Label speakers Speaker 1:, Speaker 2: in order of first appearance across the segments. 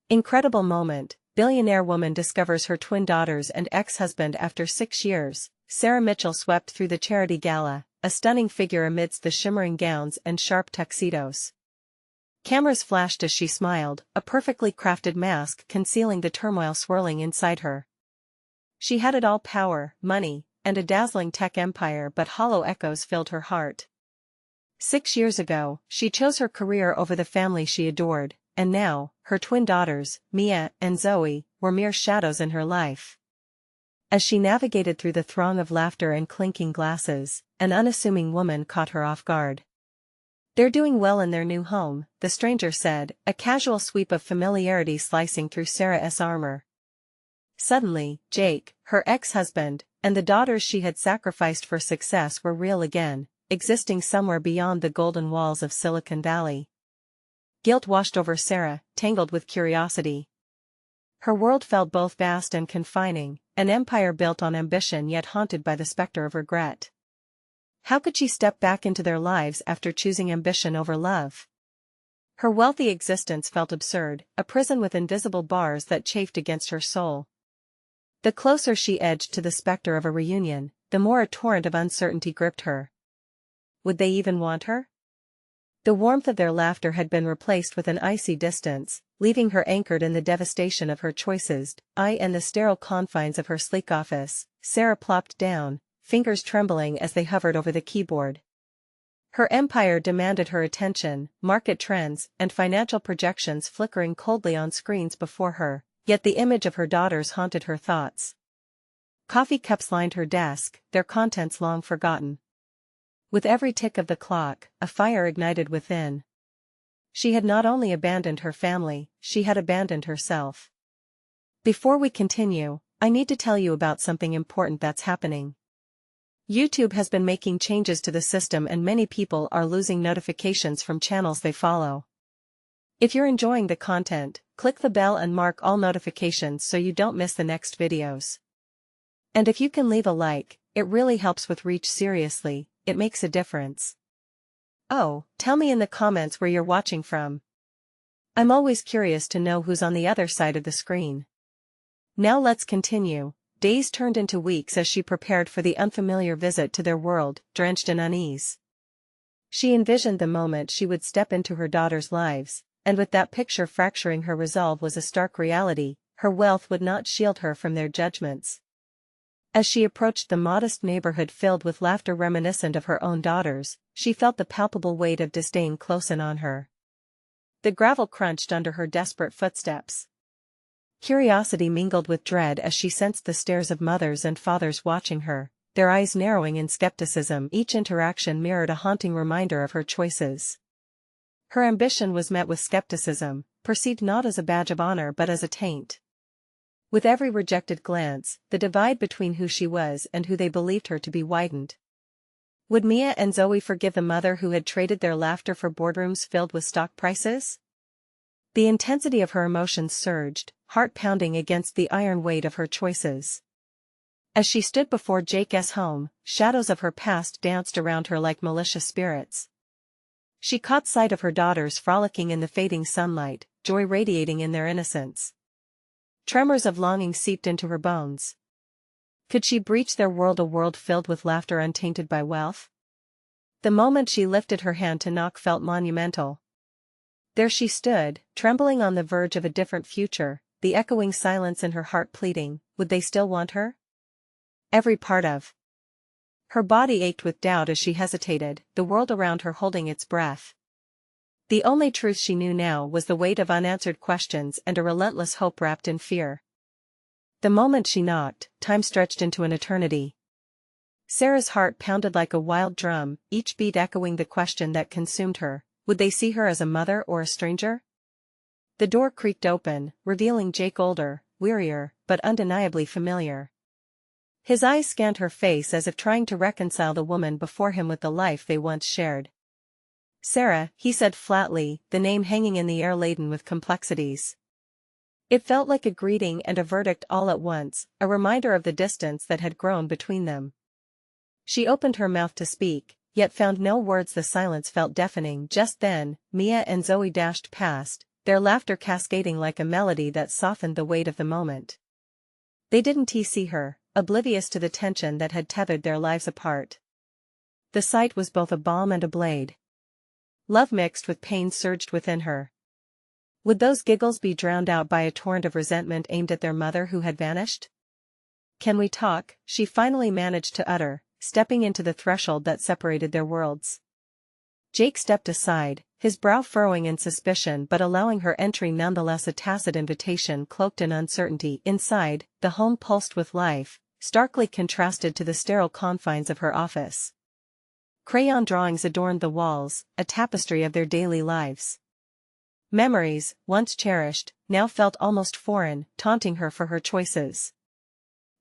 Speaker 1: Incredible moment, billionaire woman discovers her twin daughters and ex-husband after 6 years. Sarah Mitchell swept through the charity gala, a stunning figure amidst the shimmering gowns and sharp tuxedos. Cameras flashed as she smiled, a perfectly crafted mask concealing the turmoil swirling inside her. She had it all: power, money, and a dazzling tech empire, but hollow echoes filled her heart. 6 years ago, she chose her career over the family she adored, and now, her twin daughters, Mia and Zoe, were mere shadows in her life. As she navigated through the throng of laughter and clinking glasses, an unassuming woman caught her off guard. "They're doing well in their new home," the stranger said, a casual sweep of familiarity slicing through Sarah's armor. Suddenly, Jake, her ex-husband, and the daughters she had sacrificed for success were real again, existing somewhere beyond the golden walls of Silicon Valley. Guilt washed over Sarah, tangled with curiosity. Her world felt both vast and confining, an empire built on ambition yet haunted by the specter of regret. How could she step back into their lives after choosing ambition over love? Her wealthy existence felt absurd, a prison with invisible bars that chafed against her soul. The closer she edged to the specter of a reunion, the more a torrent of uncertainty gripped her. Would they even want her? The warmth of their laughter had been replaced with an icy distance, leaving her anchored in the devastation of her choices. In the sterile confines of her sleek office, Sarah plopped down, fingers trembling as they hovered over the keyboard. Her empire demanded her attention, market trends and financial projections flickering coldly on screens before her, yet the image of her daughters haunted her thoughts. Coffee cups lined her desk, their contents long forgotten. With every tick of the clock, a fire ignited within. She had not only abandoned her family, she had abandoned herself. Before we continue, I need to tell you about something important that's happening. YouTube has been making changes to the system and many people are losing notifications from channels they follow. If you're enjoying the content, click the bell and mark all notifications so you don't miss the next videos. And if you can leave a like, it really helps with reach. Seriously, it makes a difference. Oh, tell me in the comments where you're watching from. I'm always curious to know who's on the other side of the screen. Now let's continue. Days turned into weeks as she prepared for the unfamiliar visit to their world, drenched in unease. She envisioned the moment she would step into her daughters' lives, and with that picture fracturing her resolve was a stark reality: her wealth would not shield her from their judgments. As she approached the modest neighborhood filled with laughter reminiscent of her own daughters, she felt the palpable weight of disdain close in on her. The gravel crunched under her desperate footsteps. Curiosity mingled with dread as she sensed the stares of mothers and fathers watching her, their eyes narrowing in skepticism. Each interaction mirrored a haunting reminder of her choices. Her ambition was met with skepticism, perceived not as a badge of honor but as a taint. With every rejected glance, the divide between who she was and who they believed her to be widened. Would Mia and Zoe forgive the mother who had traded their laughter for boardrooms filled with stock prices? The intensity of her emotions surged, heart pounding against the iron weight of her choices. As she stood before Jake's home, shadows of her past danced around her like malicious spirits. She caught sight of her daughters frolicking in the fading sunlight, joy radiating in their innocence. Tremors of longing seeped into her bones. Could she breach their world, a world filled with laughter untainted by wealth? The moment she lifted her hand to knock felt monumental. There she stood, trembling on the verge of a different future, the echoing silence in her heart pleading, would they still want her? Every part of her body ached with doubt as she hesitated, the world around her holding its breath. The only truth she knew now was the weight of unanswered questions and a relentless hope wrapped in fear. The moment she knocked, time stretched into an eternity. Sarah's heart pounded like a wild drum, each beat echoing the question that consumed her: would they see her as a mother or a stranger? The door creaked open, revealing Jake, older, wearier, but undeniably familiar. His eyes scanned her face as if trying to reconcile the woman before him with the life they once shared. "Sarah," he said flatly, the name hanging in the air laden with complexities. It felt like a greeting and a verdict all at once, a reminder of the distance that had grown between them. She opened her mouth to speak, yet found no words. The silence felt deafening. Just then, Mia and Zoe dashed past, their laughter cascading like a melody that softened the weight of the moment. They didn't see her, oblivious to the tension that had tethered their lives apart. The sight was both a balm and a blade. Love mixed with pain surged within her. Would those giggles be drowned out by a torrent of resentment aimed at their mother who had vanished? "Can we talk?" she finally managed to utter, stepping into the threshold that separated their worlds. Jake stepped aside, his brow furrowing in suspicion but allowing her entry nonetheless, a tacit invitation cloaked in uncertainty. Inside, the home pulsed with life, starkly contrasted to the sterile confines of her office. Crayon drawings adorned the walls, a tapestry of their daily lives. Memories, once cherished, now felt almost foreign, taunting her for her choices.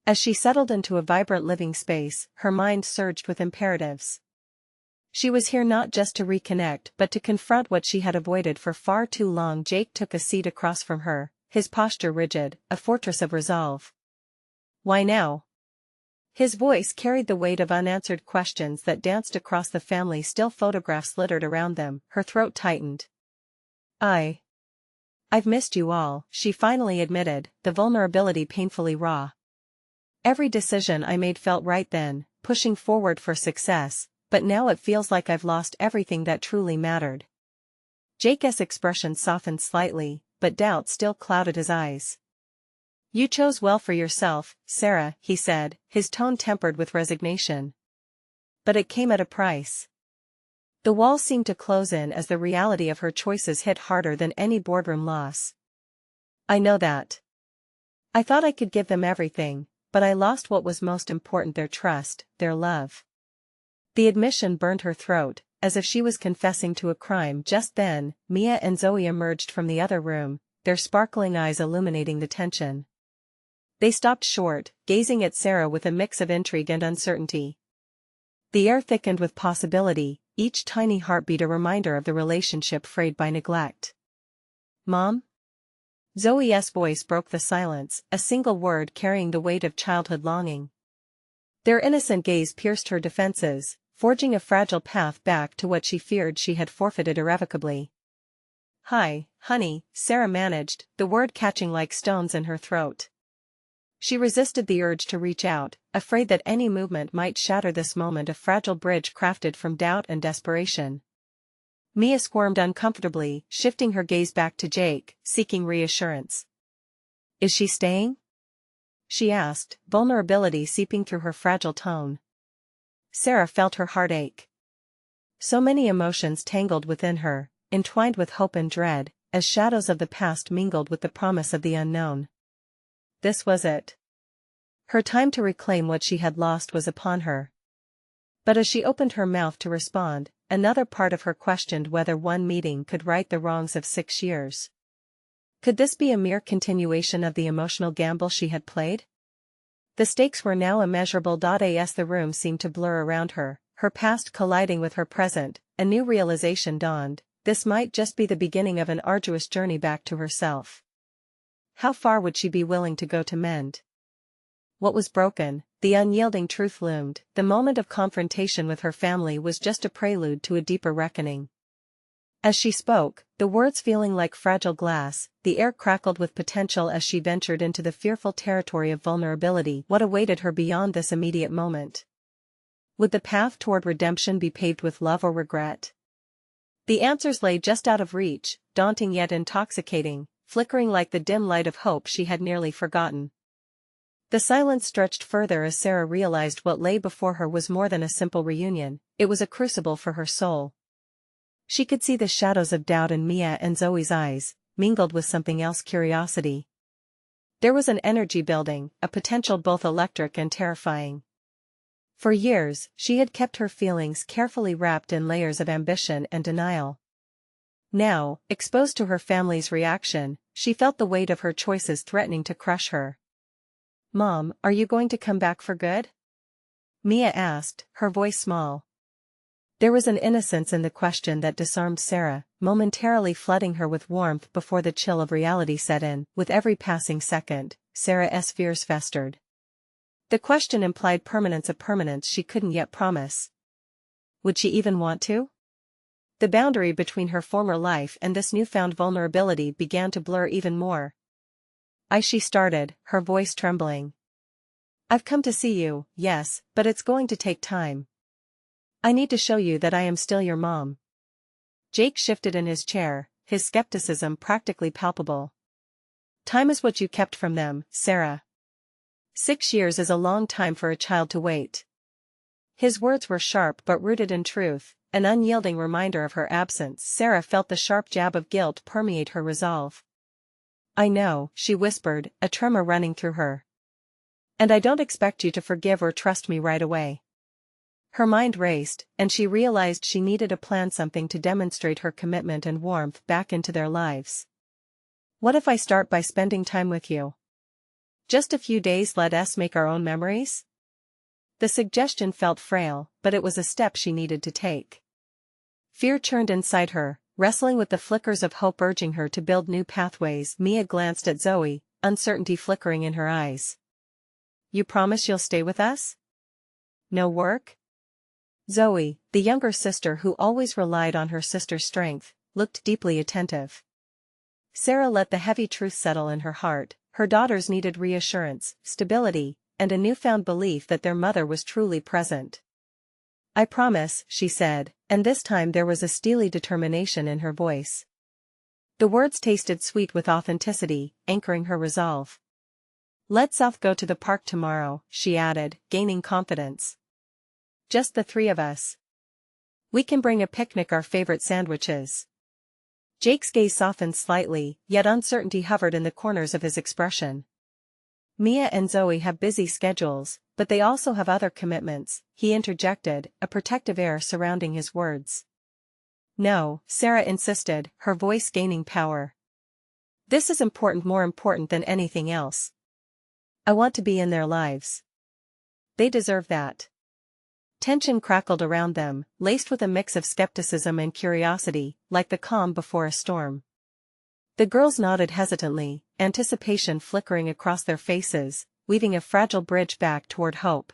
Speaker 1: As she settled into a vibrant living space, her mind surged with imperatives. She was here not just to reconnect but to confront what she had avoided for far too long. Jake took a seat across from her, his posture rigid, a fortress of resolve. "Why now?" His voice carried the weight of unanswered questions that danced across the family still photographs littered around them. Her throat tightened. I've missed you all," she finally admitted, the vulnerability painfully raw. "Every decision I made felt right then, pushing forward for success, but now it feels like I've lost everything that truly mattered." Jake's expression softened slightly, but doubt still clouded his eyes. "You chose well for yourself, Sarah," he said, his tone tempered with resignation. "But it came at a price." The walls seemed to close in as the reality of her choices hit harder than any boardroom loss. "I know that. I thought I could give them everything, but I lost what was most important: their trust, their love." The admission burned her throat, as if she was confessing to a crime. Just then, Mia and Zoe emerged from the other room, their sparkling eyes illuminating the tension. They stopped short, gazing at Sarah with a mix of intrigue and uncertainty. The air thickened with possibility, each tiny heartbeat a reminder of the relationship frayed by neglect. "Mom?" Zoe's voice broke the silence, a single word carrying the weight of childhood longing. Their innocent gaze pierced her defenses, forging a fragile path back to what she feared she had forfeited irrevocably. "Hi, honey," Sarah managed, the word catching like stones in her throat. She resisted the urge to reach out, afraid that any movement might shatter this moment, a fragile bridge crafted from doubt and desperation. Mia squirmed uncomfortably, shifting her gaze back to Jake, seeking reassurance. "Is she staying?" she asked, vulnerability seeping through her fragile tone. Sarah felt her heart ache. So many emotions tangled within her, entwined with hope and dread, as shadows of the past mingled with the promise of the unknown. This was it. Her time to reclaim what she had lost was upon her. But as she opened her mouth to respond, another part of her questioned whether one meeting could right the wrongs of 6 years. Could this be a mere continuation of the emotional gamble she had played? The stakes were now immeasurable. As the room seemed to blur around her, her past colliding with her present, a new realization dawned: this might just be the beginning of an arduous journey back to herself. How far would she be willing to go to mend what was broken? The unyielding truth loomed: the moment of confrontation with her family was just a prelude to a deeper reckoning. As she spoke, the words feeling like fragile glass, the air crackled with potential as she ventured into the fearful territory of vulnerability. What awaited her beyond this immediate moment? Would the path toward redemption be paved with love or regret? The answers lay just out of reach, daunting yet intoxicating, flickering like the dim light of hope she had nearly forgotten. The silence stretched further as Sarah realized what lay before her was more than a simple reunion, it was a crucible for her soul. She could see the shadows of doubt in Mia and Zoe's eyes, mingled with something else: curiosity. There was an energy building, a potential both electric and terrifying. For years, she had kept her feelings carefully wrapped in layers of ambition and denial. Now, exposed to her family's reaction, she felt the weight of her choices threatening to crush her. "Mom, are you going to come back for good?" Mia asked, her voice small. There was an innocence in the question that disarmed Sarah, momentarily flooding her with warmth before the chill of reality set in. With every passing second, Sarah's fears festered. The question implied permanence, a permanence she couldn't yet promise. Would she even want to? The boundary between her former life and this newfound vulnerability began to blur even more. She started, her voice trembling. I've come to see you, yes, but it's going to take time. I need to show you that I am still your mom. Jake shifted in his chair, his skepticism practically palpable. Time is what you kept from them, Sarah. 6 years is a long time for a child to wait. His words were sharp but rooted in truth, an unyielding reminder of her absence. Sarah felt the sharp jab of guilt permeate her resolve. I know, she whispered, a tremor running through her. And I don't expect you to forgive or trust me right away. Her mind raced, and she realized she needed to plan something to demonstrate her commitment and warmth back into their lives. What if I start by spending time with you? Just a few days, let us make our own memories? The suggestion felt frail, but it was a step she needed to take. Fear churned inside her, wrestling with the flickers of hope urging her to build new pathways. Mia glanced at Zoe, uncertainty flickering in her eyes. You promise you'll stay with us? No work? Zoe, the younger sister who always relied on her sister's strength, looked deeply attentive. Sarah let the heavy truth settle in her heart. Her daughters needed reassurance, stability, and a newfound belief that their mother was truly present. I promise, she said, and this time there was a steely determination in her voice. The words tasted sweet with authenticity, anchoring her resolve. Let's go to the park tomorrow, she added, gaining confidence. Just the 3 of us. We can bring a picnic, our favorite sandwiches. Jake's gaze softened slightly, yet uncertainty hovered in the corners of his expression. Mia and Zoe have busy schedules, but they also have other commitments, he interjected, a protective air surrounding his words. No, Sarah insisted, her voice gaining power. This is important, more important than anything else. I want to be in their lives. They deserve that. Tension crackled around them, laced with a mix of skepticism and curiosity, like the calm before a storm. The girls nodded hesitantly, anticipation flickering across their faces, weaving a fragile bridge back toward hope.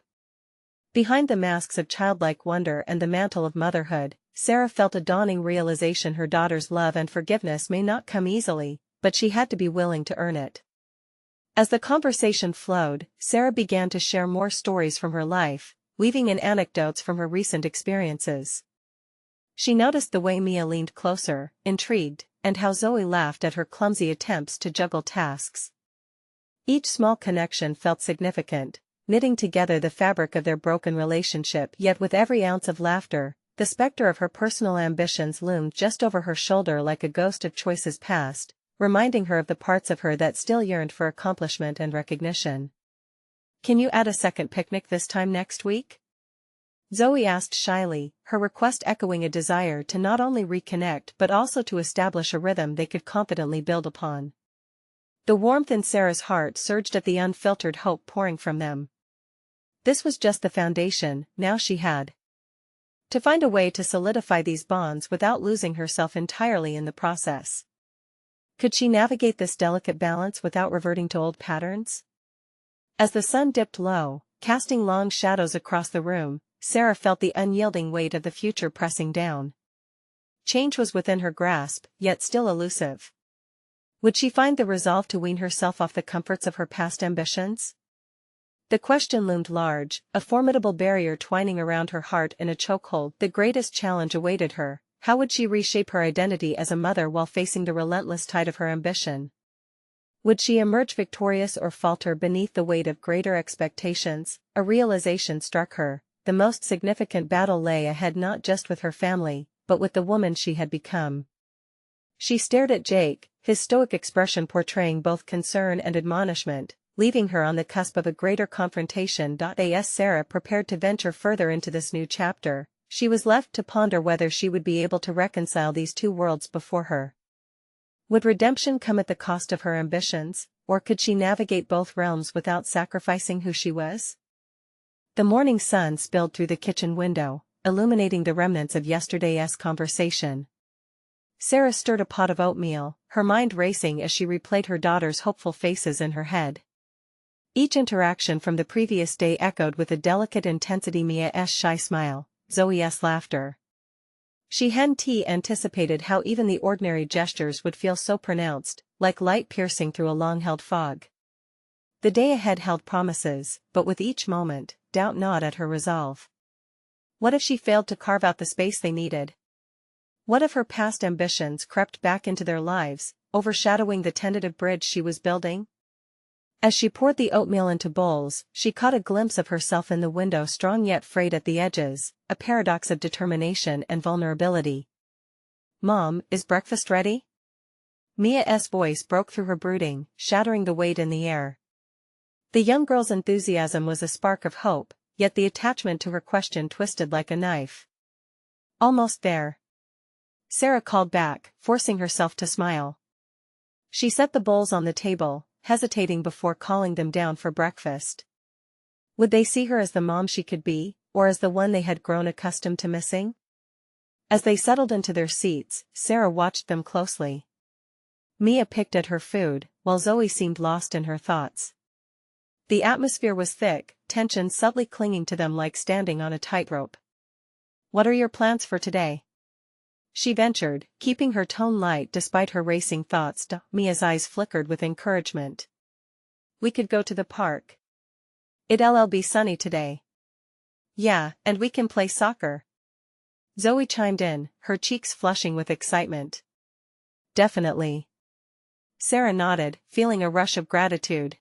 Speaker 1: Behind the masks of childlike wonder and the mantle of motherhood, Sarah felt a dawning realization: her daughter's love and forgiveness may not come easily, but she had to be willing to earn it. As the conversation flowed, Sarah began to share more stories from her life, weaving in anecdotes from her recent experiences. She noticed the way Mia leaned closer, intrigued, and how Zoe laughed at her clumsy attempts to juggle tasks. Each small connection felt significant, knitting together the fabric of their broken relationship. Yet with every ounce of laughter, the specter of her personal ambitions loomed just over her shoulder like a ghost of choices past, reminding her of the parts of her that still yearned for accomplishment and recognition. Can you add a second picnic this time next week? Zoe asked shyly, her request echoing a desire to not only reconnect but also to establish a rhythm they could confidently build upon. The warmth in Sarah's heart surged at the unfiltered hope pouring from them. This was just the foundation. Now she had to find a way to solidify these bonds without losing herself entirely in the process. Could she navigate this delicate balance without reverting to old patterns? As the sun dipped low, casting long shadows across the room, Sarah felt the unyielding weight of the future pressing down. Change was within her grasp, yet still elusive. Would she find the resolve to wean herself off the comforts of her past ambitions? The question loomed large, a formidable barrier twining around her heart in a chokehold. The greatest challenge awaited her. How would she reshape her identity as a mother while facing the relentless tide of her ambition? Would she emerge victorious or falter beneath the weight of greater expectations? A realization struck her: the most significant battle lay ahead, not just with her family, but with the woman she had become. She stared at Jake, his stoic expression portraying both concern and admonishment, leaving her on the cusp of a greater confrontation. As Sarah prepared to venture further into this new chapter, she was left to ponder whether she would be able to reconcile these two worlds before her. Would redemption come at the cost of her ambitions, or could she navigate both realms without sacrificing who she was? The morning sun spilled through the kitchen window, illuminating the remnants of yesterday's conversation. Sarah stirred a pot of oatmeal, her mind racing as she replayed her daughter's hopeful faces in her head. Each interaction from the previous day echoed with a delicate intensity: Mia's shy smile, Zoe's laughter. She hadn't anticipated how even the ordinary gestures would feel so pronounced, like light piercing through a long-held fog. The day ahead held promises, but with each moment, doubt gnawed at her resolve. What if she failed to carve out the space they needed? What if her past ambitions crept back into their lives, overshadowing the tentative bridge she was building? As she poured the oatmeal into bowls, she caught a glimpse of herself in the window, strong yet frayed at the edges, a paradox of determination and vulnerability. "Mom, is breakfast ready?" Mia's voice broke through her brooding, shattering the weight in the air. The young girl's enthusiasm was a spark of hope, yet the attachment to her question twisted like a knife. "Almost there," Sarah called back, forcing herself to smile. She set the bowls on the table, hesitating before calling them down for breakfast. Would they see her as the mom she could be, or as the one they had grown accustomed to missing? As they settled into their seats, Sarah watched them closely. Mia picked at her food, while Zoe seemed lost in her thoughts. The atmosphere was thick, tension subtly clinging to them like standing on a tightrope. "What are your plans for today?" she ventured, keeping her tone light despite her racing thoughts. Mia's eyes flickered with encouragement. "We could go to the park. It'll be sunny today." "Yeah, and we can play soccer," Zoe chimed in, her cheeks flushing with excitement. "Definitely." Sarah nodded, feeling a rush of gratitude.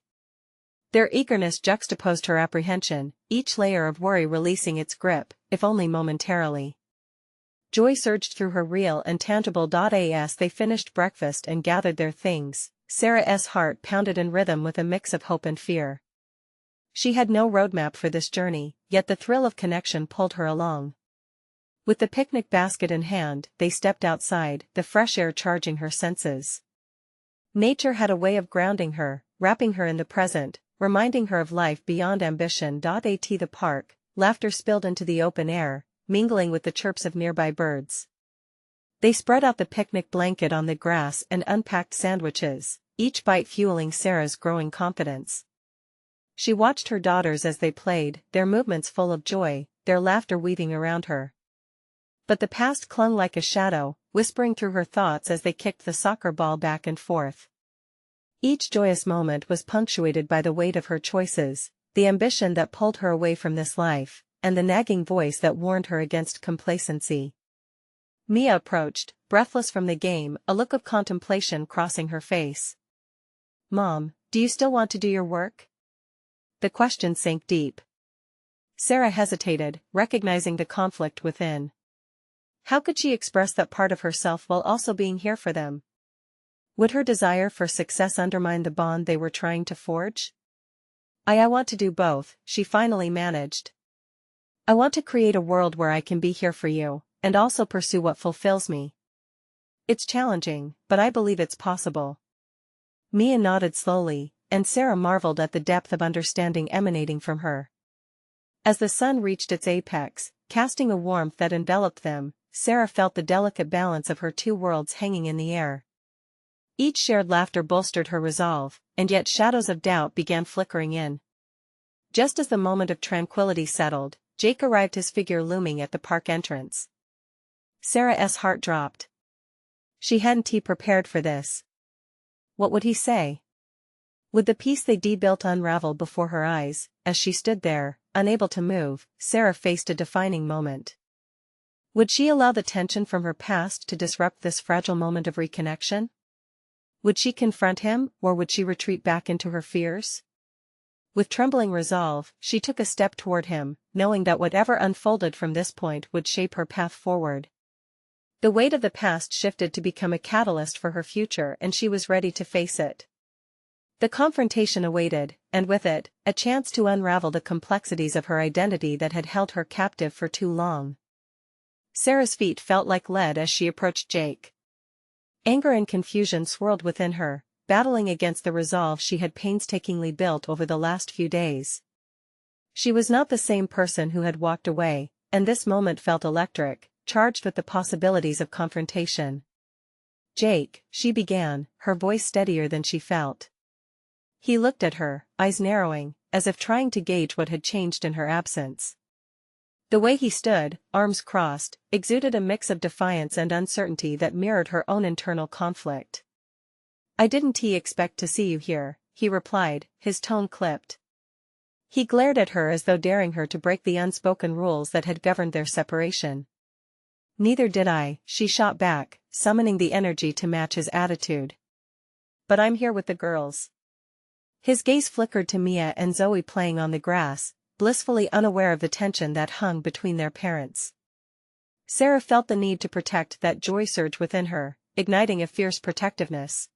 Speaker 1: Their eagerness juxtaposed her apprehension, each layer of worry releasing its grip, if only momentarily. Joy surged through her real and tangible. As they finished breakfast and gathered their things, Sarah's heart pounded in rhythm with a mix of hope and fear. She had no roadmap for this journey, yet the thrill of connection pulled her along. With the picnic basket in hand, they stepped outside, the fresh air charging her senses. Nature had a way of grounding her, wrapping her in the present, reminding her of life beyond ambition. At the park, laughter spilled into the open air, mingling with the chirps of nearby birds. They spread out the picnic blanket on the grass and unpacked sandwiches, each bite fueling Sarah's growing confidence. She watched her daughters as they played, their movements full of joy, their laughter weaving around her. But the past clung like a shadow, whispering through her thoughts as they kicked the soccer ball back and forth. Each joyous moment was punctuated by the weight of her choices, the ambition that pulled her away from this life, and the nagging voice that warned her against complacency. Mia approached, breathless from the game, a look of contemplation crossing her face. "Mom, do you still want to do your work?" The question sank deep. Sarah hesitated, recognizing the conflict within. How could she express that part of herself while also being here for them? Would her desire for success undermine the bond they were trying to forge? I want to do both," she finally managed. "I want to create a world where I can be here for you, and also pursue what fulfills me. It's challenging, but I believe it's possible." Mia nodded slowly, and Sarah marveled at the depth of understanding emanating from her. As the sun reached its apex, casting a warmth that enveloped them, Sarah felt the delicate balance of her two worlds hanging in the air. Each shared laughter bolstered her resolve, and yet shadows of doubt began flickering in. Just as the moment of tranquility settled, Jake arrived, his figure looming at the park entrance. Sarah's heart dropped. She hadn't prepared for this. What would he say? Would the piece they built unravel before her eyes? As she stood there, unable to move, Sarah faced a defining moment. Would she allow the tension from her past to disrupt this fragile moment of reconnection? Would she confront him, or would she retreat back into her fears? With trembling resolve, she took a step toward him, knowing that whatever unfolded from this point would shape her path forward. The weight of the past shifted to become a catalyst for her future, and she was ready to face it. The confrontation awaited, and with it, a chance to unravel the complexities of her identity that had held her captive for too long. Sarah's feet felt like lead as she approached Jake. Anger and confusion swirled within her, battling against the resolve she had painstakingly built over the last few days. She was not the same person who had walked away, and this moment felt electric, charged with the possibilities of confrontation. "Jake," she began, her voice steadier than she felt. He looked at her, eyes narrowing, as if trying to gauge what had changed in her absence. The way he stood, arms crossed, exuded a mix of defiance and uncertainty that mirrored her own internal conflict. "I didn't expect to see you here," he replied, his tone clipped. He glared at her as though daring her to break the unspoken rules that had governed their separation. "Neither did I," she shot back, summoning the energy to match his attitude. "But I'm here with the girls." His gaze flickered to Mia and Zoe playing on the grass, blissfully unaware of the tension that hung between their parents. Sarah felt the need to protect that joy surge within her, igniting a fierce protectiveness.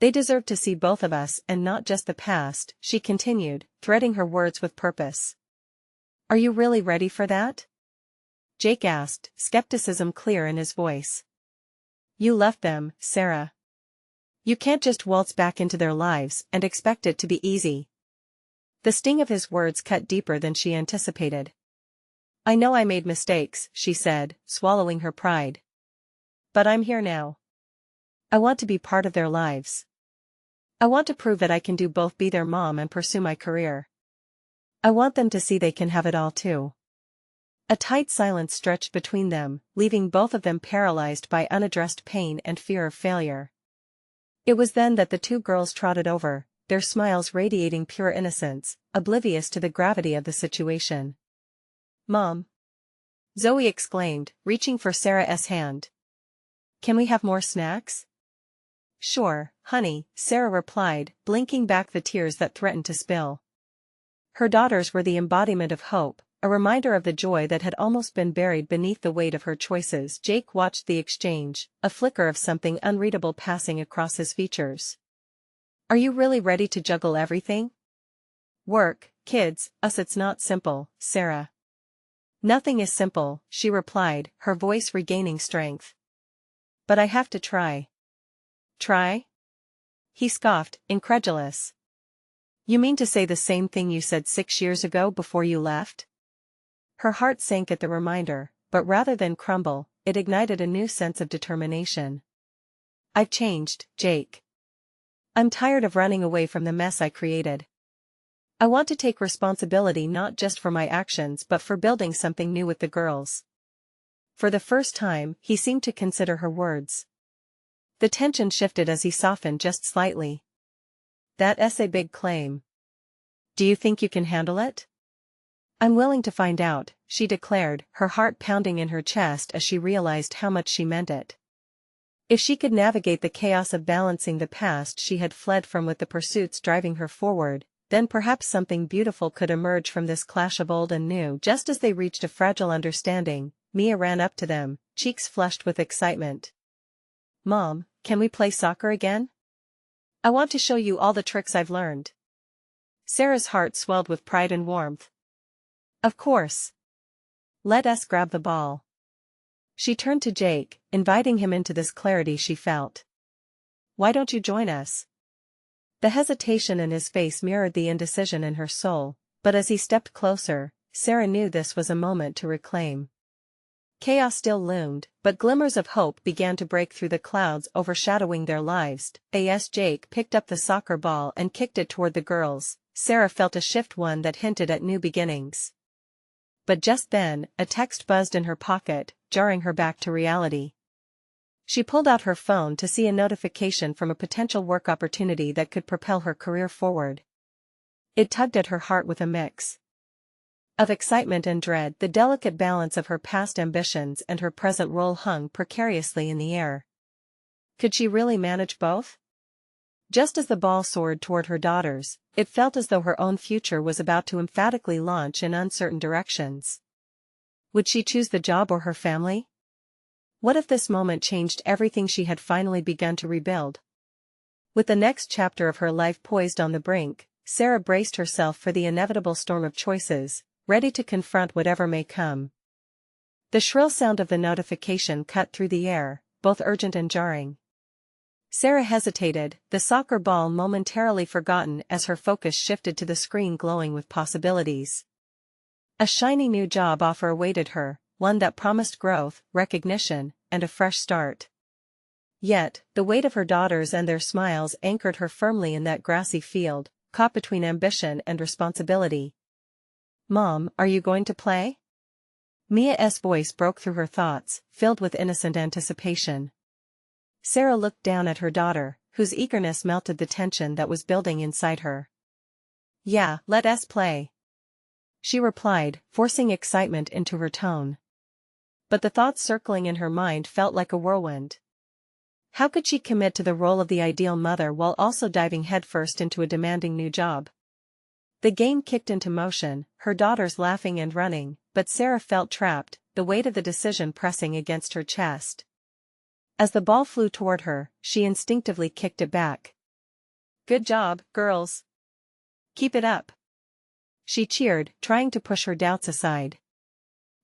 Speaker 1: "They deserve to see both of us and not just the past," she continued, threading her words with purpose. "Are you really ready for that?" Jake asked, skepticism clear in his voice. "You left them, Sarah. You can't just waltz back into their lives and expect it to be easy." The sting of his words cut deeper than she anticipated. "I know I made mistakes," she said, swallowing her pride. "But I'm here now. I want to be part of their lives. I want to prove that I can do both, be their mom and pursue my career. I want them to see they can have it all too." A tight silence stretched between them, leaving both of them paralyzed by unaddressed pain and fear of failure. It was then that the two girls trotted over, their smiles radiating pure innocence, oblivious to the gravity of the situation. "Mom!" Zoe exclaimed, reaching for Sarah's hand. "Can we have more snacks?" "Sure, honey," Sarah replied, blinking back the tears that threatened to spill. Her daughters were the embodiment of hope, a reminder of the joy that had almost been buried beneath the weight of her choices. Jake watched the exchange, a flicker of something unreadable passing across his features. "Are you really ready to juggle everything? Work, kids, us? It's not simple, Sarah." "Nothing is simple," she replied, her voice regaining strength. "But I have to try." "Try?" He scoffed, incredulous. "You mean to say the same thing you said 6 years ago before you left?" Her heart sank at the reminder, but rather than crumble, it ignited a new sense of determination. "I've changed, Jake. I'm tired of running away from the mess I created. I want to take responsibility not just for my actions but for building something new with the girls." For the first time, he seemed to consider her words. The tension shifted as he softened just slightly. "That's a big claim. Do you think you can handle it?" "I'm willing to find out," she declared, her heart pounding in her chest as she realized how much she meant it. If she could navigate the chaos of balancing the past she had fled from with the pursuits driving her forward, then perhaps something beautiful could emerge from this clash of old and new. Just as they reached a fragile understanding, Mia ran up to them, cheeks flushed with excitement. "Mom, can we play soccer again? I want to show you all the tricks I've learned." Sarah's heart swelled with pride and warmth. "Of course. Let us grab the ball." She turned to Jake, inviting him into this clarity she felt. "Why don't you join us?" The hesitation in his face mirrored the indecision in her soul, but as he stepped closer, Sarah knew this was a moment to reclaim. Chaos still loomed, but glimmers of hope began to break through the clouds overshadowing their lives. As Jake picked up the soccer ball and kicked it toward the girls, Sarah felt a shift, one that hinted at new beginnings. But just then, a text buzzed in her pocket, jarring her back to reality. She pulled out her phone to see a notification from a potential work opportunity that could propel her career forward. It tugged at her heart with a mix of excitement and dread. The delicate balance of her past ambitions and her present role hung precariously in the air. Could she really manage both? Just as the ball soared toward her daughters, it felt as though her own future was about to emphatically launch in uncertain directions. Would she choose the job or her family? What if this moment changed everything she had finally begun to rebuild? With the next chapter of her life poised on the brink, Sarah braced herself for the inevitable storm of choices, ready to confront whatever may come. The shrill sound of the notification cut through the air, both urgent and jarring. Sarah hesitated, the soccer ball momentarily forgotten as her focus shifted to the screen glowing with possibilities. A shiny new job offer awaited her, one that promised growth, recognition, and a fresh start. Yet, the weight of her daughters and their smiles anchored her firmly in that grassy field, caught between ambition and responsibility. "Mom, are you going to play?" Mia's voice broke through her thoughts, filled with innocent anticipation. Sarah looked down at her daughter, whose eagerness melted the tension that was building inside her. "Yeah, let us play," she replied, forcing excitement into her tone. But the thoughts circling in her mind felt like a whirlwind. How could she commit to the role of the ideal mother while also diving headfirst into a demanding new job? The game kicked into motion, her daughters laughing and running, but Sarah felt trapped, the weight of the decision pressing against her chest. As the ball flew toward her, she instinctively kicked it back. "Good job, girls. Keep it up," she cheered, trying to push her doubts aside.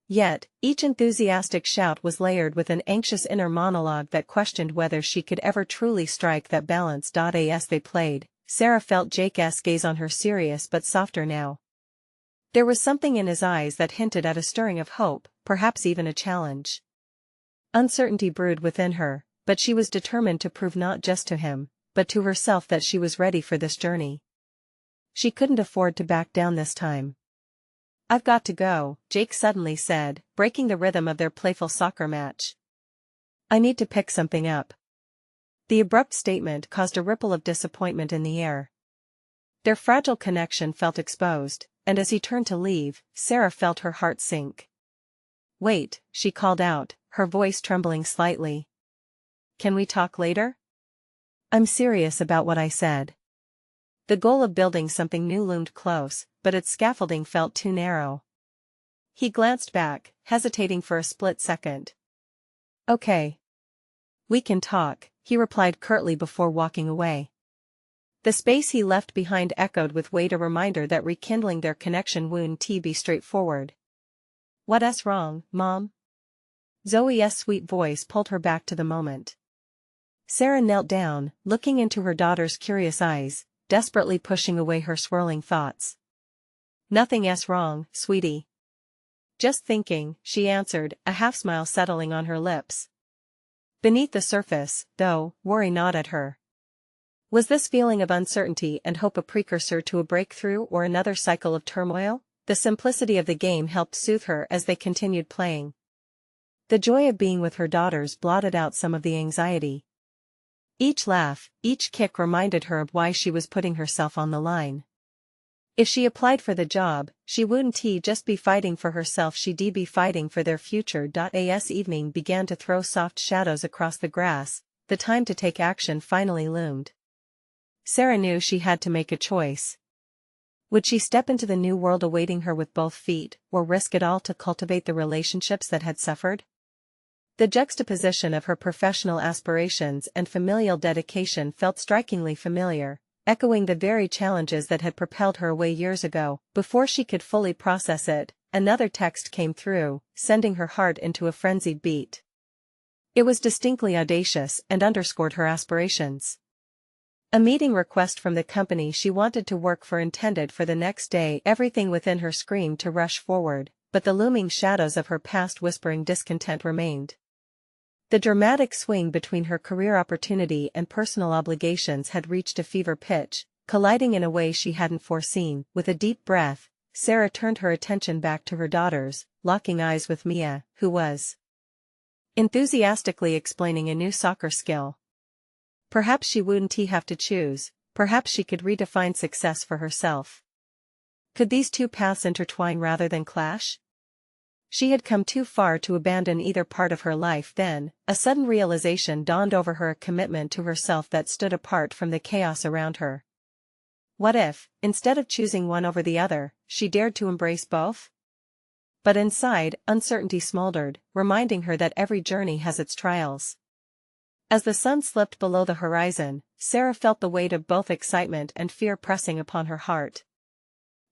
Speaker 1: Yet, each enthusiastic shout was layered with an anxious inner monologue that questioned whether she could ever truly strike that balance. As they played, Sarah felt Jake's gaze on her, serious but softer now. There was something in his eyes that hinted at a stirring of hope, perhaps even a challenge. Uncertainty brewed within her, but she was determined to prove not just to him, but to herself that she was ready for this journey. She couldn't afford to back down this time. "I've got to go," Jake suddenly said, breaking the rhythm of their playful soccer match. "I need to pick something up." The abrupt statement caused a ripple of disappointment in the air. Their fragile connection felt exposed, and as he turned to leave, Sarah felt her heart sink. "Wait," she called out, her voice trembling slightly. "Can we talk later? I'm serious about what I said." The goal of building something new loomed close, but its scaffolding felt too narrow. He glanced back, hesitating for a split second. "Okay. We can talk," he replied curtly before walking away. The space he left behind echoed with weight, a reminder that rekindling their connection wouldn't be straightforward. "What's wrong, Mom?" Zoe's sweet voice pulled her back to the moment. Sarah knelt down, looking into her daughter's curious eyes, desperately pushing away her swirling thoughts. "Nothing's wrong, sweetie. Just thinking," she answered, a half-smile settling on her lips. Beneath the surface, though, worry gnawed at her. Was this feeling of uncertainty and hope a precursor to a breakthrough or another cycle of turmoil? The simplicity of the game helped soothe her as they continued playing. The joy of being with her daughters blotted out some of the anxiety. Each laugh, each kick reminded her of why she was putting herself on the line. If she applied for the job, she wouldn't just be fighting for herself, she'd be fighting for their future. As evening began to throw soft shadows across the grass, the time to take action finally loomed. Sarah knew she had to make a choice. Would she step into the new world awaiting her with both feet, or risk it all to cultivate the relationships that had suffered? The juxtaposition of her professional aspirations and familial dedication felt strikingly familiar, echoing the very challenges that had propelled her away years ago. Before she could fully process it, another text came through, sending her heart into a frenzied beat. It was distinctly audacious and underscored her aspirations. A meeting request from the company she wanted to work for intended for the next day. Everything within her screamed to rush forward, but the looming shadows of her past whispering discontent remained. The dramatic swing between her career opportunity and personal obligations had reached a fever pitch, colliding in a way she hadn't foreseen. With a deep breath, Sarah turned her attention back to her daughters, locking eyes with Mia, who was enthusiastically explaining a new soccer skill. Perhaps she wouldn't have to choose, perhaps she could redefine success for herself. Could these two paths intertwine rather than clash? She had come too far to abandon either part of her life. Then, a sudden realization dawned over her, a commitment to herself that stood apart from the chaos around her. What if, instead of choosing one over the other, she dared to embrace both? But inside, uncertainty smoldered, reminding her that every journey has its trials. As the sun slipped below the horizon, Sarah felt the weight of both excitement and fear pressing upon her heart.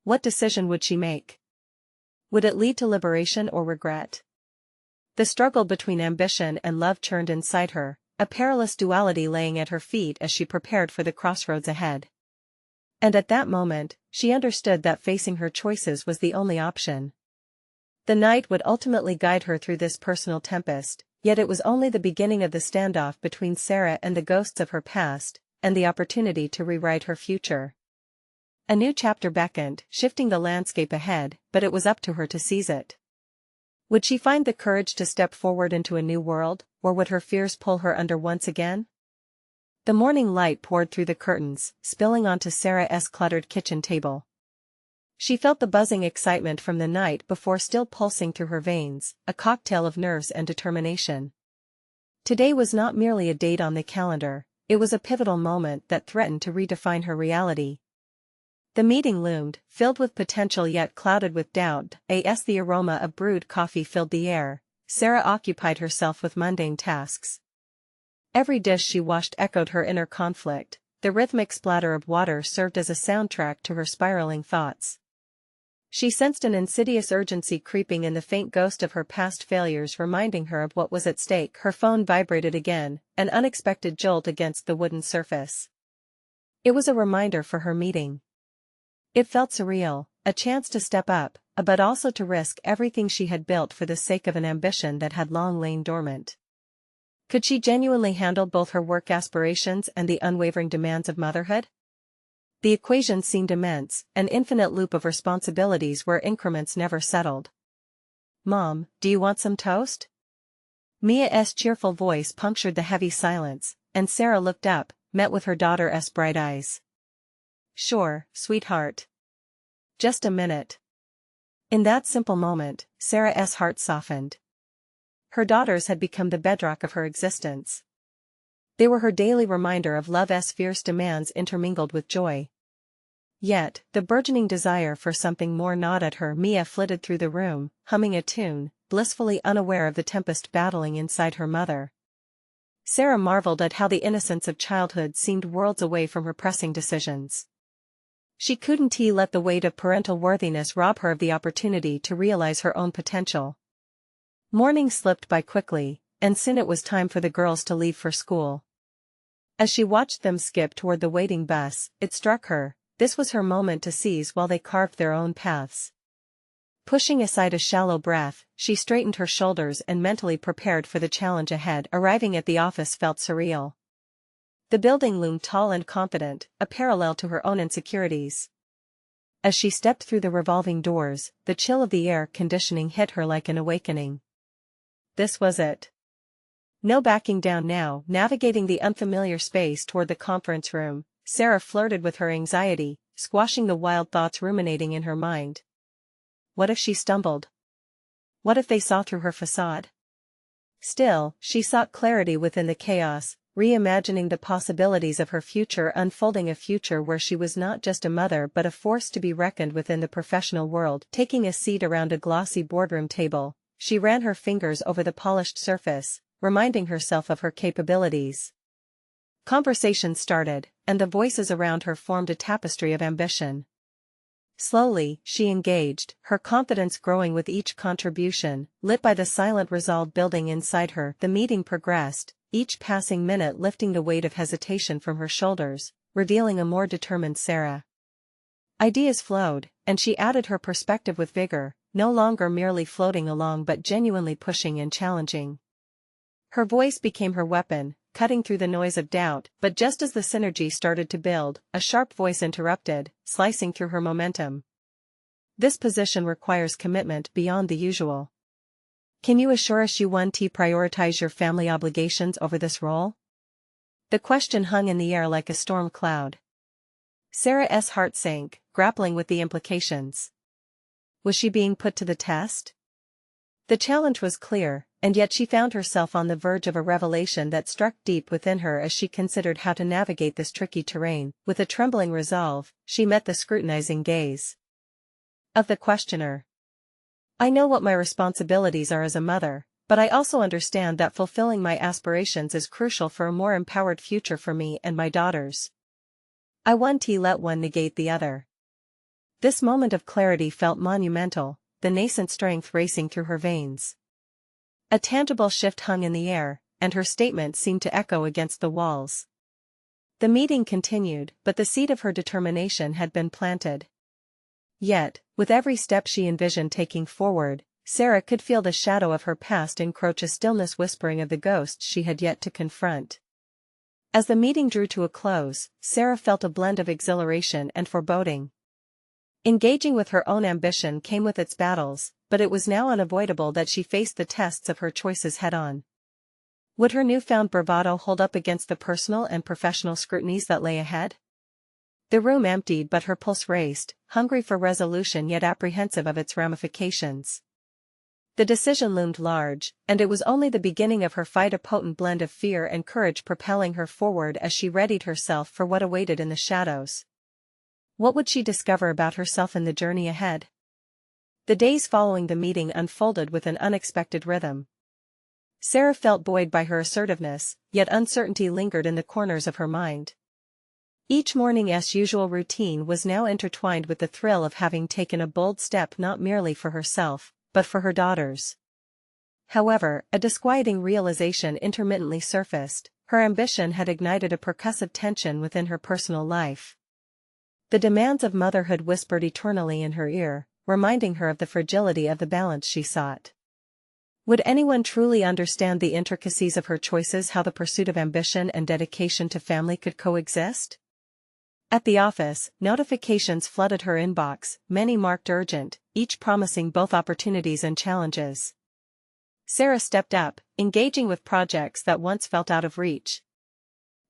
Speaker 1: What decision would she make? Would it lead to liberation or regret? The struggle between ambition and love churned inside her, a perilous duality laying at her feet as she prepared for the crossroads ahead. And at that moment, she understood that facing her choices was the only option. The night would ultimately guide her through this personal tempest, yet it was only the beginning of the standoff between Sarah and the ghosts of her past, and the opportunity to rewrite her future. A new chapter beckoned, shifting the landscape ahead, but it was up to her to seize it. Would she find the courage to step forward into a new world, or would her fears pull her under once again? The morning light poured through the curtains, spilling onto Sarah's cluttered kitchen table. She felt the buzzing excitement from the night before still pulsing through her veins, a cocktail of nerves and determination. Today was not merely a date on the calendar, it was a pivotal moment that threatened to redefine her reality. The meeting loomed, filled with potential yet clouded with doubt. As the aroma of brewed coffee filled the air, Sarah occupied herself with mundane tasks. Every dish she washed echoed her inner conflict, the rhythmic splatter of water served as a soundtrack to her spiraling thoughts. She sensed an insidious urgency creeping in, the faint ghost of her past failures reminding her of what was at stake. Her phone vibrated again, an unexpected jolt against the wooden surface. It was a reminder for her meeting. It felt surreal, a chance to step up, but also to risk everything she had built for the sake of an ambition that had long lain dormant. Could she genuinely handle both her work aspirations and the unwavering demands of motherhood? The equation seemed immense, an infinite loop of responsibilities where increments never settled. "Mom, do you want some toast?" Mia's cheerful voice punctured the heavy silence, and Sarah looked up, met with her daughter's bright eyes. "Sure, sweetheart. Just a minute." In that simple moment, Sarah's heart softened. Her daughters had become the bedrock of her existence. They were her daily reminder of love's fierce demands intermingled with joy. Yet, the burgeoning desire for something more gnawed at her. Mia flitted through the room, humming a tune, blissfully unaware of the tempest battling inside her mother. Sarah marveled at how the innocence of childhood seemed worlds away from her pressing decisions. She couldn't let the weight of parental worthiness rob her of the opportunity to realize her own potential. Morning slipped by quickly, and soon it was time for the girls to leave for school. As she watched them skip toward the waiting bus, it struck her, this was her moment to seize while they carved their own paths. Pushing aside a shallow breath, she straightened her shoulders and mentally prepared for the challenge ahead. Arriving at the office felt surreal. The building loomed tall and confident, a parallel to her own insecurities. As she stepped through the revolving doors, the chill of the air conditioning hit her like an awakening. This was it. No backing down now. Navigating the unfamiliar space toward the conference room, Sarah flirted with her anxiety, squashing the wild thoughts ruminating in her mind. What if she stumbled? What if they saw through her facade? Still, she sought clarity within the chaos, reimagining the possibilities of her future unfolding, a future where she was not just a mother but a force to be reckoned with in the professional world. Taking a seat around a glossy boardroom table, she ran her fingers over the polished surface, reminding herself of her capabilities. Conversation started, and the voices around her formed a tapestry of ambition. Slowly, she engaged, her confidence growing with each contribution. Lit by the silent resolve building inside her, the meeting progressed, each passing minute lifting the weight of hesitation from her shoulders, revealing a more determined Sarah. Ideas flowed, and she added her perspective with vigor, no longer merely floating along but genuinely pushing and challenging. Her voice became her weapon, cutting through the noise of doubt, but just as the synergy started to build, a sharp voice interrupted, slicing through her momentum. "This position requires commitment beyond the usual. Can you assure us you want to prioritize your family obligations over this role?" The question hung in the air like a storm cloud. Sarah's heart sank, grappling with the implications. Was she being put to the test? The challenge was clear, and yet she found herself on the verge of a revelation that struck deep within her as she considered how to navigate this tricky terrain. With a trembling resolve, she met the scrutinizing gaze of the questioner. "I know what my responsibilities are as a mother, but I also understand that fulfilling my aspirations is crucial for a more empowered future for me and my daughters. I won't let one negate the other." This moment of clarity felt monumental, the nascent strength racing through her veins. A tangible shift hung in the air, and her statement seemed to echo against the walls. The meeting continued, but the seed of her determination had been planted. Yet, with every step she envisioned taking forward, Sarah could feel the shadow of her past encroach, a stillness whispering of the ghosts she had yet to confront. As the meeting drew to a close, Sarah felt a blend of exhilaration and foreboding. Engaging with her own ambition came with its battles, but it was now unavoidable that she faced the tests of her choices head-on. Would her newfound bravado hold up against the personal and professional scrutinies that lay ahead? The room emptied, but her pulse raced, hungry for resolution yet apprehensive of its ramifications. The decision loomed large, and it was only the beginning of her fight, a potent blend of fear and courage propelling her forward as she readied herself for what awaited in the shadows. What would she discover about herself in the journey ahead? The days following the meeting unfolded with an unexpected rhythm. Sarah felt buoyed by her assertiveness, yet uncertainty lingered in the corners of her mind. Each morning's usual routine was now intertwined with the thrill of having taken a bold step not merely for herself, but for her daughters. However, a disquieting realization intermittently surfaced: her ambition had ignited a percussive tension within her personal life. The demands of motherhood whispered eternally in her ear, reminding her of the fragility of the balance she sought. Would anyone truly understand the intricacies of her choices, how the pursuit of ambition and dedication to family could coexist? At the office, notifications flooded her inbox, many marked urgent, each promising both opportunities and challenges. Sarah stepped up, engaging with projects that once felt out of reach.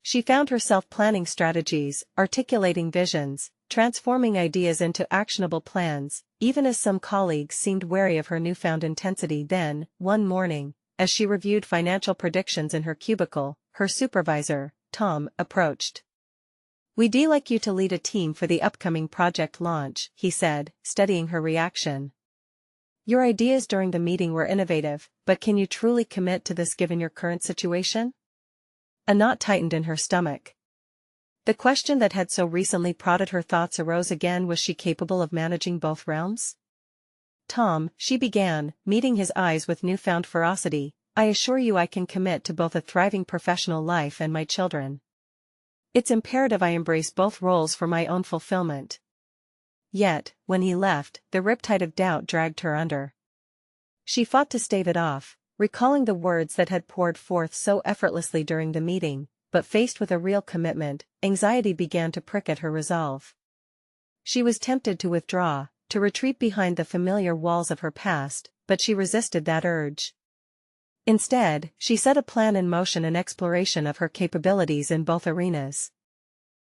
Speaker 1: She found herself planning strategies, articulating visions, transforming ideas into actionable plans, even as some colleagues seemed wary of her newfound intensity. Then, one morning, as she reviewed financial predictions in her cubicle, her supervisor, Tom, approached. "We'd like you to lead a team for the upcoming project launch," he said, studying her reaction. "Your ideas during the meeting were innovative, but can you truly commit to this given your current situation?" A knot tightened in her stomach. The question that had so recently prodded her thoughts arose again: was she capable of managing both realms? "Tom," she began, meeting his eyes with newfound ferocity, "I assure you I can commit to both a thriving professional life and my children. It's imperative I embrace both roles for my own fulfillment." Yet, when he left, the riptide of doubt dragged her under. She fought to stave it off, recalling the words that had poured forth so effortlessly during the meeting, but faced with a real commitment, anxiety began to prick at her resolve. She was tempted to withdraw, to retreat behind the familiar walls of her past, but she resisted that urge. Instead, she set a plan in motion, an exploration of her capabilities in both arenas.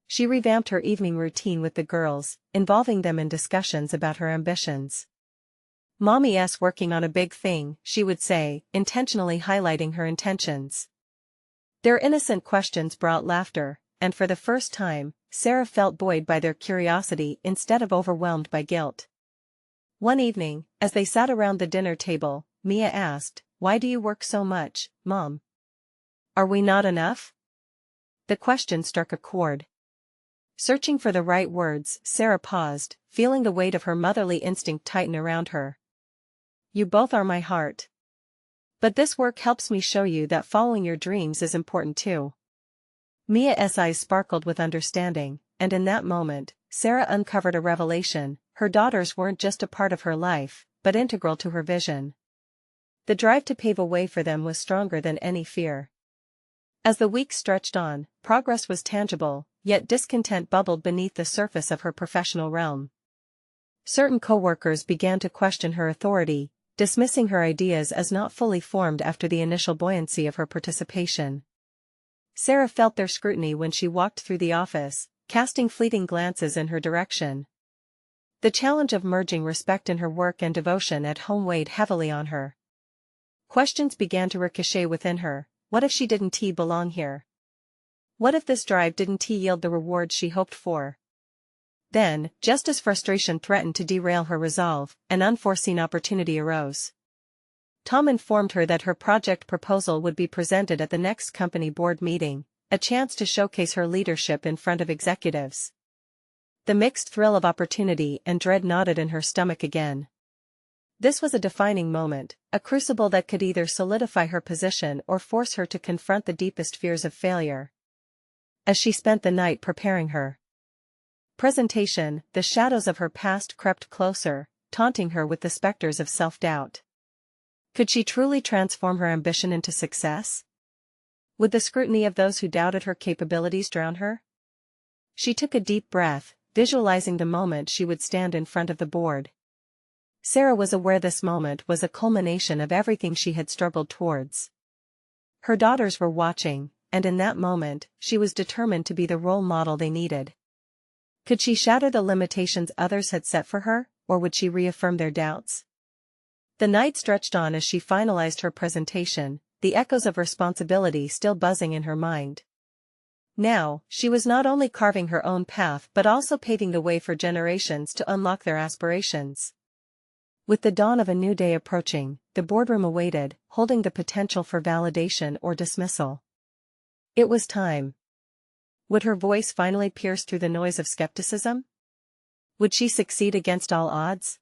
Speaker 1: She revamped her evening routine with the girls, involving them in discussions about her ambitions. "Mommy's working on a big thing," she would say, intentionally highlighting her intentions. Their innocent questions brought laughter, and for the first time, Sarah felt buoyed by their curiosity instead of overwhelmed by guilt. One evening, as they sat around the dinner table, Mia asked, "Why do you work so much, Mom? Are we not enough?" The question struck a chord. Searching for the right words, Sarah paused, feeling the weight of her motherly instinct tighten around her. "You both are my heart. But this work helps me show you that following your dreams is important too." Mia's eyes sparkled with understanding, and in that moment, Sarah uncovered a revelation: her daughters weren't just a part of her life, but integral to her vision. The drive to pave a way for them was stronger than any fear. As the weeks stretched on, progress was tangible, yet discontent bubbled beneath the surface of her professional realm. Certain coworkers began to question her authority, dismissing her ideas as not fully formed after the initial buoyancy of her participation. Sarah felt their scrutiny when she walked through the office, casting fleeting glances in her direction. The challenge of merging respect in her work and devotion at home weighed heavily on her. Questions began to ricochet within her: what if she didn't belong here? What if this drive didn't yield the rewards she hoped for? Then, just as frustration threatened to derail her resolve, an unforeseen opportunity arose. Tom informed her that her project proposal would be presented at the next company board meeting, a chance to showcase her leadership in front of executives. The mixed thrill of opportunity and dread knotted in her stomach again. This was a defining moment, a crucible that could either solidify her position or force her to confront the deepest fears of failure. As she spent the night preparing her presentation, the shadows of her past crept closer, taunting her with the specters of self-doubt. Could she truly transform her ambition into success? Would the scrutiny of those who doubted her capabilities drown her? She took a deep breath, visualizing the moment she would stand in front of the board. Sarah was aware this moment was a culmination of everything she had struggled towards. Her daughters were watching, and in that moment, she was determined to be the role model they needed. Could she shatter the limitations others had set for her, or would she reaffirm their doubts? The night stretched on as she finalized her presentation, the echoes of responsibility still buzzing in her mind. Now, she was not only carving her own path but also paving the way for generations to unlock their aspirations. With the dawn of a new day approaching, the boardroom awaited, holding the potential for validation or dismissal. It was time. Would her voice finally pierce through the noise of skepticism? Would she succeed against all odds?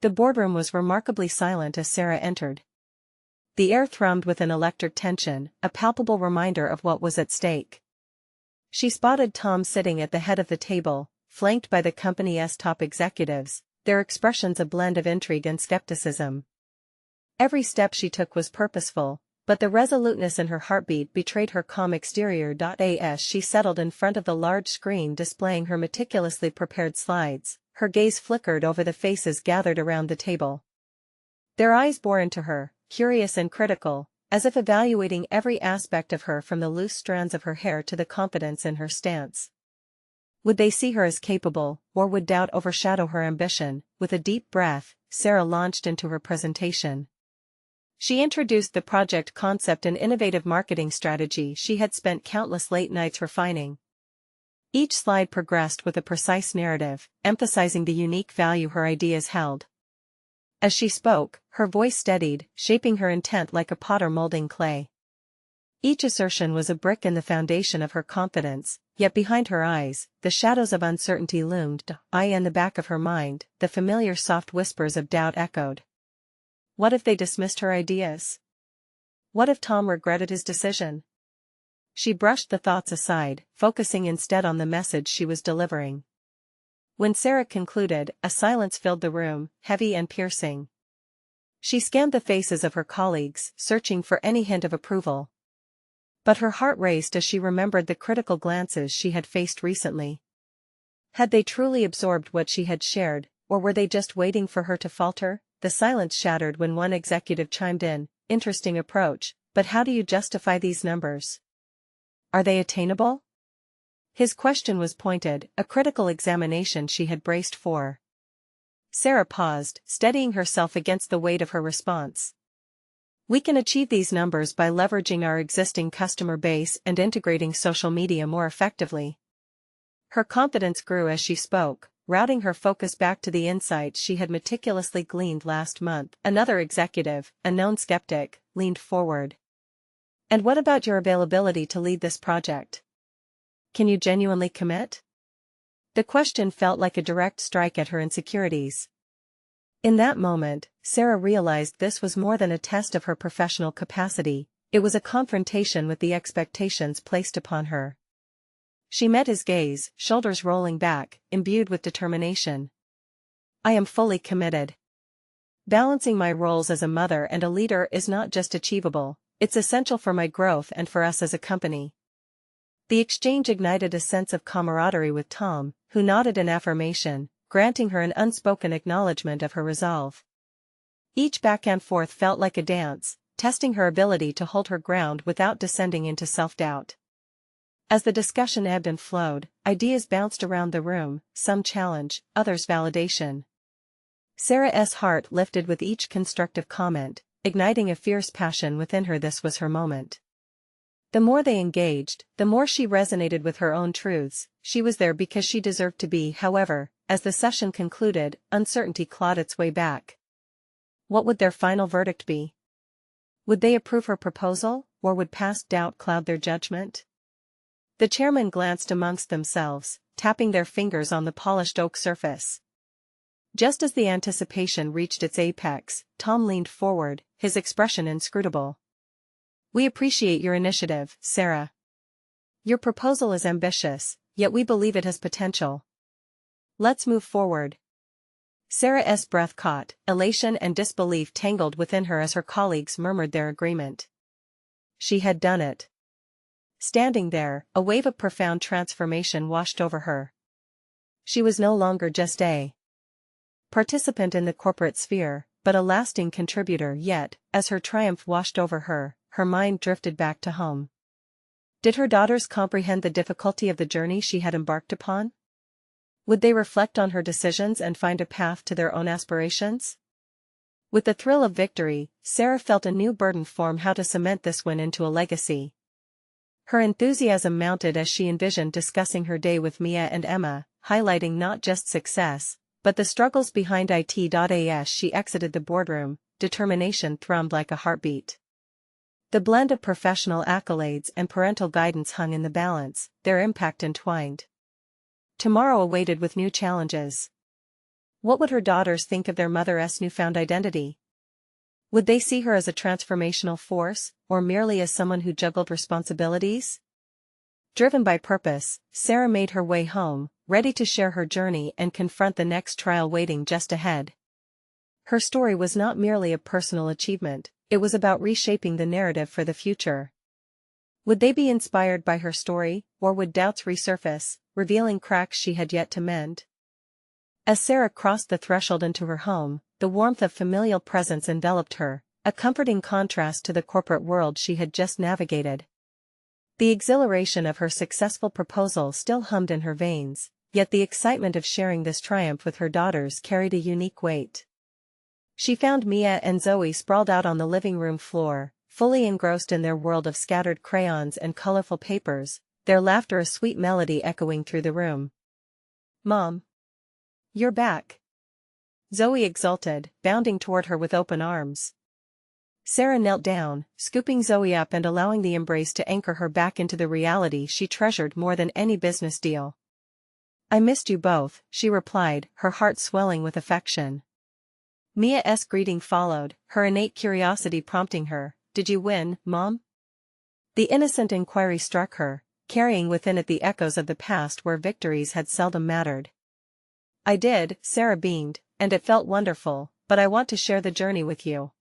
Speaker 1: The boardroom was remarkably silent as Sarah entered. The air thrummed with an electric tension, a palpable reminder of what was at stake. She spotted Tom sitting at the head of the table, flanked by the company's top executives, their expressions a blend of intrigue and skepticism. Every step she took was purposeful, but the resoluteness in her heartbeat betrayed her calm exterior. As she settled in front of the large screen displaying her meticulously prepared slides, her gaze flickered over the faces gathered around the table. Their eyes bore into her, curious and critical, as if evaluating every aspect of her from the loose strands of her hair to the confidence in her stance. Would they see her as capable, or would doubt overshadow her ambition? With a deep breath, Sarah launched into her presentation. She introduced the project concept and innovative marketing strategy she had spent countless late nights refining. Each slide progressed with a precise narrative, emphasizing the unique value her ideas held. As she spoke, her voice steadied, shaping her intent like a potter molding clay. Each assertion was a brick in the foundation of her confidence, yet behind her eyes, the shadows of uncertainty loomed. In the back of her mind, the familiar soft whispers of doubt echoed. What if they dismissed her ideas? What if Tom regretted his decision? She brushed the thoughts aside, focusing instead on the message she was delivering. When Sarah concluded, a silence filled the room, heavy and piercing. She scanned the faces of her colleagues, searching for any hint of approval. But her heart raced as she remembered the critical glances she had faced recently. Had they truly absorbed what she had shared, or were they just waiting for her to falter? The silence shattered when one executive chimed in, "Interesting approach, but how do you justify these numbers? Are they attainable?" His question was pointed, a critical examination she had braced for. Sarah paused, steadying herself against the weight of her response. "We can achieve these numbers by leveraging our existing customer base and integrating social media more effectively." Her confidence grew as she spoke, routing her focus back to the insights she had meticulously gleaned last month. Another executive, a known skeptic, leaned forward. "And what about your availability to lead this project? Can you genuinely commit?" The question felt like a direct strike at her insecurities. In that moment, Sarah realized this was more than a test of her professional capacity, it was a confrontation with the expectations placed upon her. She met his gaze, shoulders rolling back, imbued with determination. "I am fully committed. Balancing my roles as a mother and a leader is not just achievable, it's essential for my growth and for us as a company." The exchange ignited a sense of camaraderie with Tom, who nodded in affirmation, granting her an unspoken acknowledgement of her resolve. Each back and forth felt like a dance, testing her ability to hold her ground without descending into self-doubt. As the discussion ebbed and flowed, ideas bounced around the room, some challenge, others validation. Sarah's heart lifted with each constructive comment, igniting a fierce passion within her. This was her moment. The more they engaged, the more she resonated with her own truths. She was there because she deserved to be. However, as the session concluded, uncertainty clawed its way back. What would their final verdict be? Would they approve her proposal, or would past doubt cloud their judgment? The chairman glanced amongst themselves, tapping their fingers on the polished oak surface. Just as the anticipation reached its apex, Tom leaned forward, his expression inscrutable. "We appreciate your initiative, Sarah. Your proposal is ambitious, yet we believe it has potential. Let's move forward." Sarah's breath caught, elation and disbelief tangled within her as her colleagues murmured their agreement. She had done it. Standing there, a wave of profound transformation washed over her. She was no longer just a participant in the corporate sphere, but a lasting contributor. Yet, as her triumph washed over her, her mind drifted back to home. Did her daughters comprehend the difficulty of the journey she had embarked upon? Would they reflect on her decisions and find a path to their own aspirations? With the thrill of victory, Sarah felt a new burden form: how to cement this win into a legacy. Her enthusiasm mounted as she envisioned discussing her day with Mia and Emma, highlighting not just success, but the struggles behind it. As she exited the boardroom, determination thrummed like a heartbeat. The blend of professional accolades and parental guidance hung in the balance, their impact entwined. Tomorrow awaited with new challenges. What would her daughters think of their mother's newfound identity? Would they see her as a transformational force, or merely as someone who juggled responsibilities? Driven by purpose, Sarah made her way home, ready to share her journey and confront the next trial waiting just ahead. Her story was not merely a personal achievement, it was about reshaping the narrative for the future. Would they be inspired by her story, or would doubts resurface, revealing cracks she had yet to mend? As Sarah crossed the threshold into her home, the warmth of familial presence enveloped her, a comforting contrast to the corporate world she had just navigated. The exhilaration of her successful proposal still hummed in her veins, yet the excitement of sharing this triumph with her daughters carried a unique weight. She found Mia and Zoe sprawled out on the living room floor, fully engrossed in their world of scattered crayons and colorful papers, their laughter a sweet melody echoing through the room. "Mom! You're back!" Zoe exulted, bounding toward her with open arms. Sarah knelt down, scooping Zoe up and allowing the embrace to anchor her back into the reality she treasured more than any business deal. "I missed you both," she replied, her heart swelling with affection. Mia's greeting followed, her innate curiosity prompting her, "Did you win, Mom?" The innocent inquiry struck her, carrying within it the echoes of the past where victories had seldom mattered. "I did," Sarah beamed, "and it felt wonderful, but I want to share the journey with you."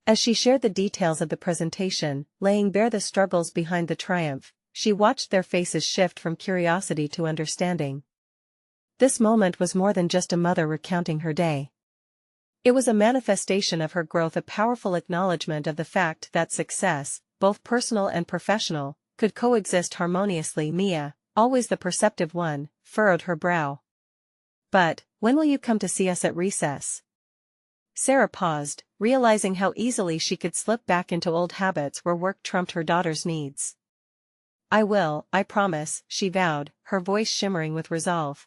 Speaker 1: As she shared the details of the presentation, laying bare the struggles behind the triumph, she watched their faces shift from curiosity to understanding. This moment was more than just a mother recounting her day. It was a manifestation of her growth, a powerful acknowledgement of the fact that success, both personal and professional, could coexist harmoniously. Mia, always the perceptive one, furrowed her brow. "But, when will you come to see us at recess?" Sarah paused, realizing how easily she could slip back into old habits where work trumped her daughter's needs. "I will, I promise," she vowed, her voice shimmering with resolve.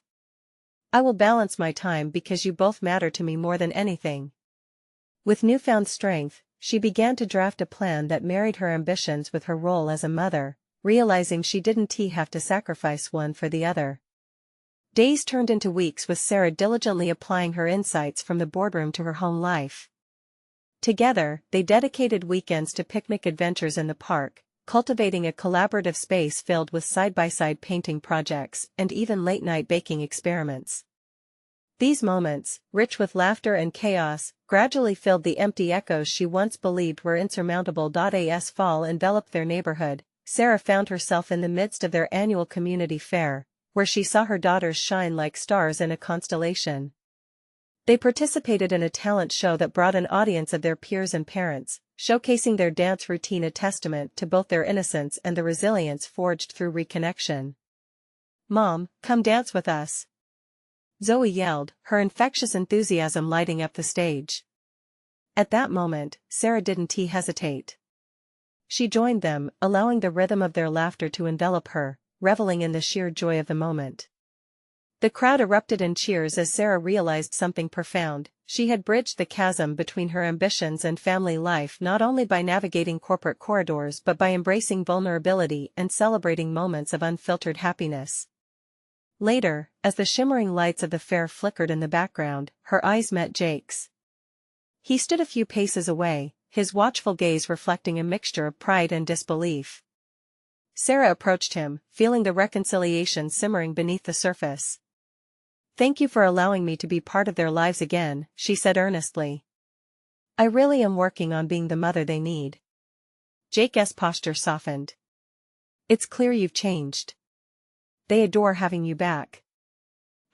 Speaker 1: "I will balance my time because you both matter to me more than anything." With newfound strength, she began to draft a plan that married her ambitions with her role as a mother, realizing she didn't have to sacrifice one for the other. Days turned into weeks with Sarah diligently applying her insights from the boardroom to her home life. Together, they dedicated weekends to picnic adventures in the park, cultivating a collaborative space filled with side-by-side painting projects and even late-night baking experiments. These moments, rich with laughter and chaos, gradually filled the empty echoes she once believed were insurmountable. As fall enveloped their neighborhood, Sarah found herself in the midst of their annual community fair, where she saw her daughters shine like stars in a constellation. They participated in a talent show that brought an audience of their peers and parents, showcasing their dance routine, a testament to both their innocence and the resilience forged through reconnection. "Mom, come dance with us!" Zoe yelled, her infectious enthusiasm lighting up the stage. At that moment, Sarah didn't hesitate. She joined them, allowing the rhythm of their laughter to envelop her, reveling in the sheer joy of the moment. The crowd erupted in cheers as Sarah realized something profound: she had bridged the chasm between her ambitions and family life not only by navigating corporate corridors but by embracing vulnerability and celebrating moments of unfiltered happiness. Later, as the shimmering lights of the fair flickered in the background, her eyes met Jake's. He stood a few paces away, his watchful gaze reflecting a mixture of pride and disbelief. Sarah approached him, feeling the reconciliation simmering beneath the surface. "Thank you for allowing me to be part of their lives again," she said earnestly. "I really am working on being the mother they need." Jake's posture softened. "It's clear you've changed. They adore having you back."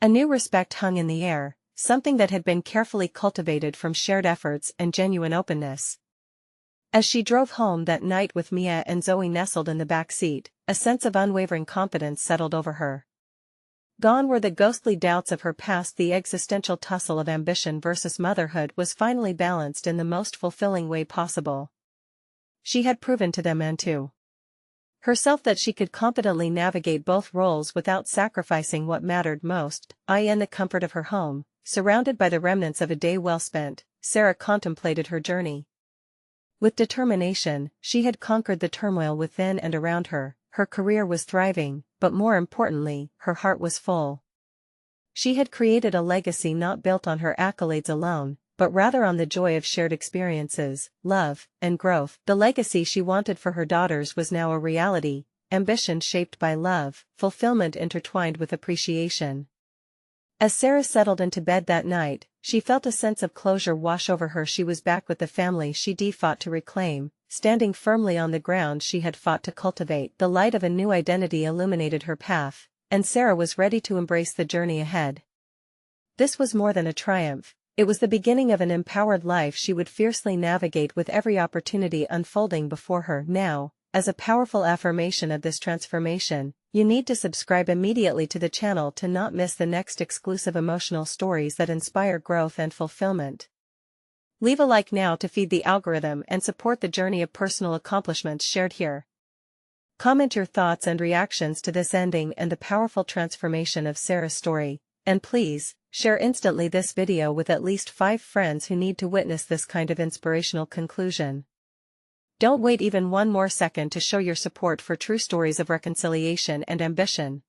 Speaker 1: A new respect hung in the air, something that had been carefully cultivated from shared efforts and genuine openness. As she drove home that night with Mia and Zoe nestled in the back seat, a sense of unwavering confidence settled over her. Gone were the ghostly doubts of her past. The existential tussle of ambition versus motherhood was finally balanced in the most fulfilling way possible. She had proven to them and to herself that she could confidently navigate both roles without sacrificing what mattered most. In the comfort of her home, surrounded by the remnants of a day well spent, Sarah contemplated her journey. With determination, she had conquered the turmoil within and around her. Her career was thriving, but more importantly, her heart was full. She had created a legacy not built on her accolades alone, but rather on the joy of shared experiences, love, and growth. The legacy she wanted for her daughters was now a reality, ambition shaped by love, fulfillment intertwined with appreciation. As Sarah settled into bed that night, she felt a sense of closure wash over her. She was back with the family she'd fought to reclaim, standing firmly on the ground she had fought to cultivate. The light of a new identity illuminated her path, and Sarah was ready to embrace the journey ahead. This was more than a triumph, it was the beginning of an empowered life she would fiercely navigate with every opportunity unfolding before her. Now, as a powerful affirmation of this transformation, you need to subscribe immediately to the channel to not miss the next exclusive emotional stories that inspire growth and fulfillment. Leave a like now to feed the algorithm and support the journey of personal accomplishments shared here. Comment your thoughts and reactions to this ending and the powerful transformation of Sarah's story, and please, share instantly this video with at least 5 friends who need to witness this kind of inspirational conclusion. Don't wait even one more second to show your support for true stories of reconciliation and ambition.